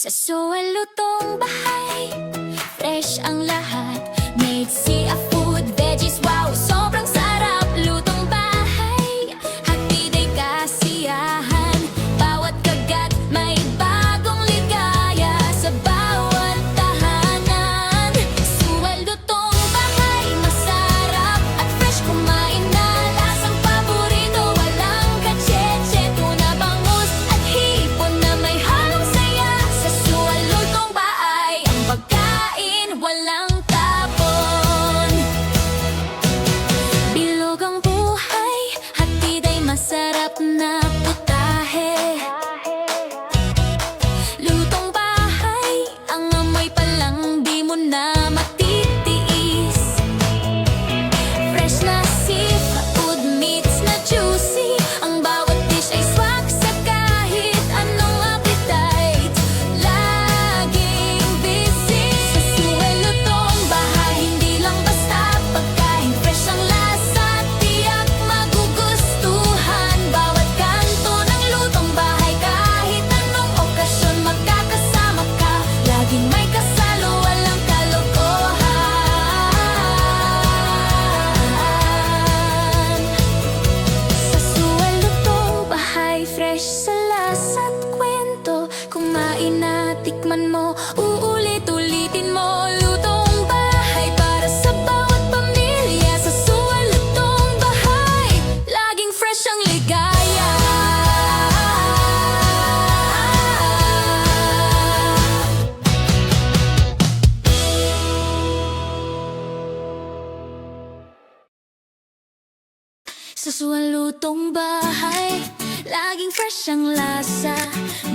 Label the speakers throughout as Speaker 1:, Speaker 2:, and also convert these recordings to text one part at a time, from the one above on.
Speaker 1: Sa suwalutong bahay, fresh ang lahat. Made sea food, veggies, wow, sobrang sarap. Lutong bahay, hatid ay kasiyahan. Bawat kagat may bagong ligaya sa bawat tahanan. Suwalutong bahay, masarap at fresh kumain na. Lasang paborito, walang kacheche. Tuna, bangus at hipon na may halong saya. Sa suwalutong bahay, ang pagkain walang tapon. Bilog ang buhay, hatid ay masarap na putahe. Lutong bahay, ang amoy pa lang di mo na matitiis. Fresh na seafood, meats na juicy. Ang bawat dish ay swak sa kahit anong appetite. Laging busy sa suwalutong bahay. Hindi lang basta pagkain, fresh ang lasa, tiyak magugustuhan. Bawat kanto ng lutong bahay, kahit anong okasyon magkakasama ka. Laging may kasalo, walang kalokohan. Sa suwalutong bahay, fresh sa lasa't kwento. Kumain na, tikman mo, uulit-ulitin mo. Lutong bahay para sa bawat pamilya. Sa suwalutong bahay, laging fresh ang ligaya. Sa suwalutong bahay, laging fresh ang lasa.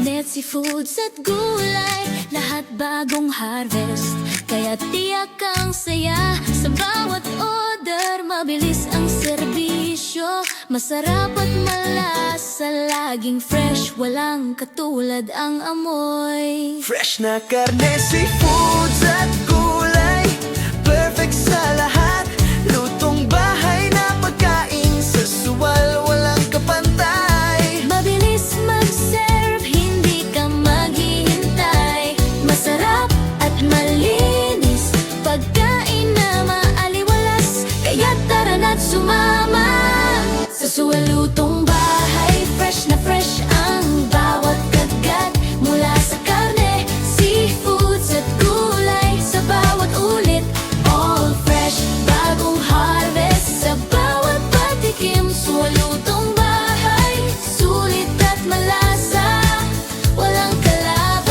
Speaker 1: Net seafoods at gulay, lahat bagong harvest. Kaya tiyak ang saya sa bawat order. Mabilis ang serbisyo, masarap at malasa. Laging fresh, walang katulad ang amoy.
Speaker 2: Fresh na karne, seafoods at gulay, perfect sa lahat. Lutong bahay na pagkain, sa suwal walang kapantay.
Speaker 1: Mabilis mag-serve, hindi ka maghihintay. Masarap at malinis, pagkain na maaliwalas. Kaya tara na't sumama sa suwalutong bahay. Fresh na fresh ang bawat kagat, mula sa karne, seafoods at gulay. Sa bawat ulit, all fresh, bagong harvest. Sa bawat patikim, suwalutong bahay, sulit at malasa, walang kalaban.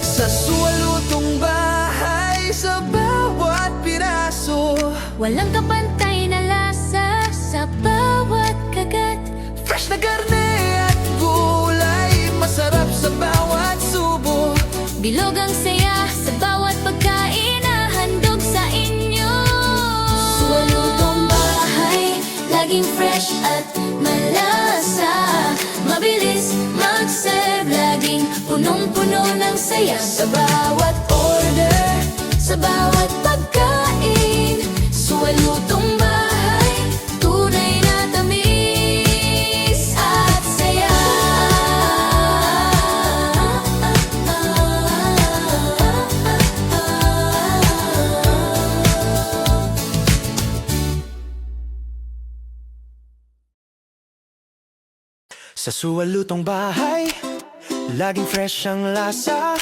Speaker 2: Sa suwalutong bahay, sa bawat piraso,
Speaker 1: Walang kapantay na lasa sa bawat kagat.
Speaker 2: fresh na karne at gulay, masarap sa bawat subo.
Speaker 1: Bilog ang saya sa bawat pagkain na handog sa inyo. Suwalutong bahay, laging fresh at malasa. Mabilis mag-serve, laging punong-puno ng saya. Sa bawat order, sa bawat pagkain, suwalutong bahay, tunay na tamis at saya.
Speaker 2: Sa suwalutong bahay, laging fresh ang lasa.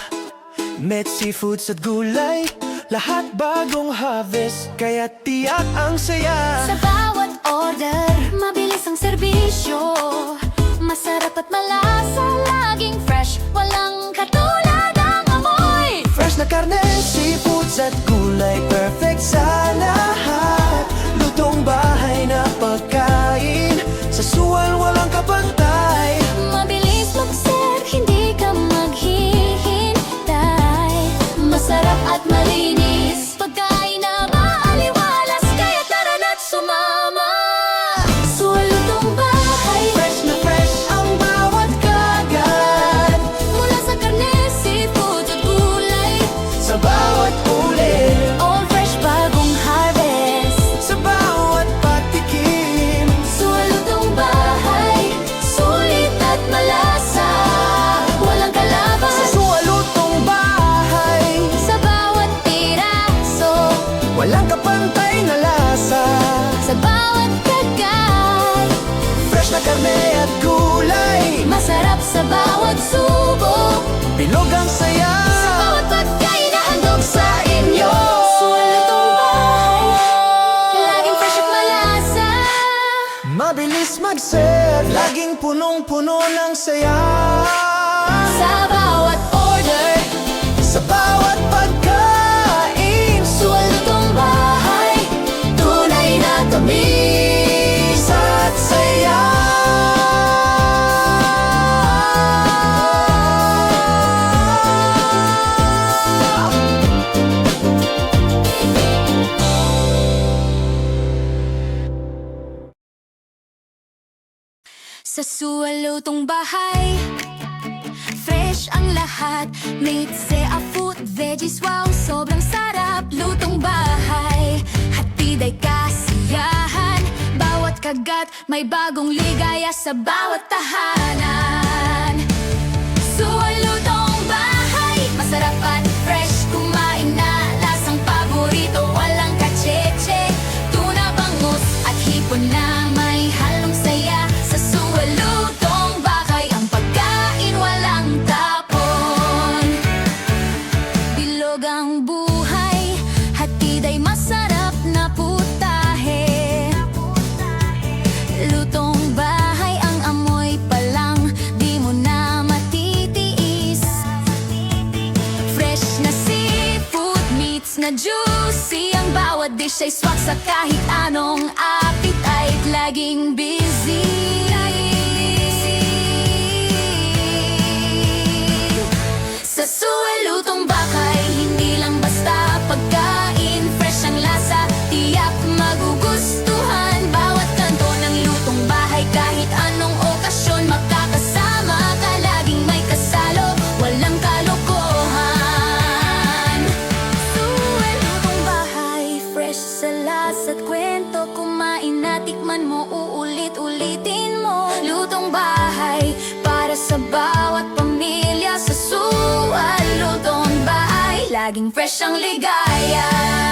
Speaker 2: Met seafoods at gulay, lahat bagong harvest. Kaya tiyak ang saya.
Speaker 1: Sa bawat order, mabilis ang serbisyo. Masarap at malasa, laging fresh, walang katulad ang amoy.
Speaker 2: Fresh na karne, seafoods at gulay, perfect sa lahat. Lutong bahay na pagkain, sa suwal walang kapantay.
Speaker 1: Mabilis mag-serve, hindi ka maghihintay. Masarap at malinis, pagkain na maaliwalas. Kaya tara na't sumama. Suwalutong bahay,
Speaker 2: Fresh na fresh ang bawat kagat,
Speaker 1: mula sa karne, seafood at gulay.
Speaker 2: sa bawat ulit.
Speaker 1: All fresh, bagong harvest.
Speaker 2: Bilog ang saya
Speaker 1: Sa bawat pagkain na handog sa inyo Suwalutong bahay Laging fresh at malasa
Speaker 2: Mabilis mag-serve, laging punong-puno ng saya.
Speaker 1: Sa bawat order
Speaker 2: Sa bawat pagkain,
Speaker 1: Suwalutong bahay Tunay na tamis
Speaker 2: at saya.
Speaker 1: Sa suwalutong bahay Fresh ang lahat Meat, food, veggies, wow Sobrang sarap, lutong bahay Hatid ay kasiyahan Bawat kagat may bagong ligaya Sa bawat tahanan Suwalutong bahay Masarap at fresh Kumain na lasang paborito Walang kacheche Tuna, bangus at hipon na may halong saya Sa suwalutong bahay Ang pagkain walang tapon Bilog ang buhay Hatid ay masarap na putahe Lutong bahay Ang amoy pa lang Di mo na matitiis Fresh na seafood Meats na juicy Ang bawat dish ay swak Sa kahit anong appetite Laging busy Sa suwalutong bakay Hindi lang basta pagkain Fresh ang lasa Tiyak magugustuhan Bawat kanto ng lutong bahay Kahit anong okasyon Makakasama ka Laging may kasalo Walang kalokohan Suwalutong bahay Fresh sa lasa't kwento Kumain na tikman mo Uulit-ulitin mo Lutong bahay Para sa bawat pamilya Sa suwalutong bahay Laging fresh ang ligaya